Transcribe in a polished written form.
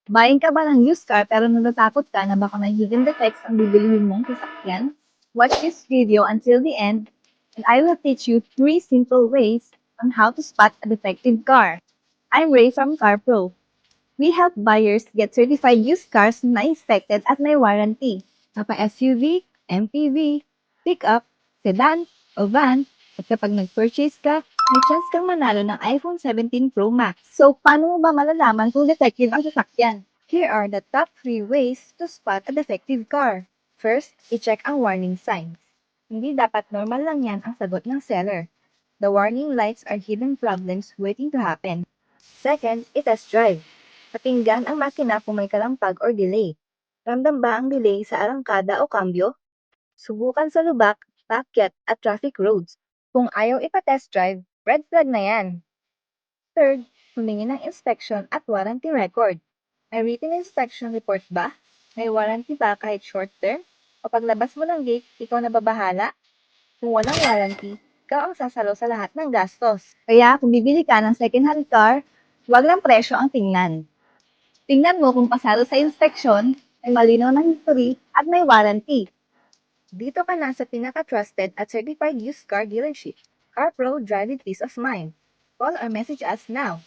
Buying ka ba ng used car pero natatakot ka na baka may hidden defects ang bibilihin mong sasakyan? Watch this video until the end and I will teach you 3 simple ways on how to spot a defective car. I'm Ray from CarPro. We help buyers get certified used cars na inspected at may warranty. Mapa-SUV, MPV, pickup, sedan, o van, at kapag nag-purchase ka, may chance kang manalo ng iPhone 17 Pro Max. So, paano mo ba malalaman kung defective ang sasakyan? Here are the top 3 ways to spot a defective car. First, i-check ang warning signs. Hindi dapat normal lang yan ang sagot ng seller. The warning lights are hidden problems waiting to happen. Second, i-test drive. Pakinggan ang makina kung may kalampag or delay. Ramdam ba ang delay sa arangkada o kambyo? Subukan sa lubak, paakyat at traffic roads. Kung ayaw ipa-test drive, red flag na yan. Third, humingi ng inspection at warranty record. May written inspection report ba? May warranty ba kahit short term? O paglabas mo ng gate, ikaw na babahala? Kung walang warranty, ikaw ang sasalo sa lahat ng gastos. Kaya kung bibili ka ng second-hand car, wag lang presyo ang tingnan. Tingnan mo kung pasado sa inspeksyon, may malinaw na history, at may warranty. Dito ka na sa pinaka-trusted at certified used car dealership. CarPro, drive with peace of mind. Call or message us now.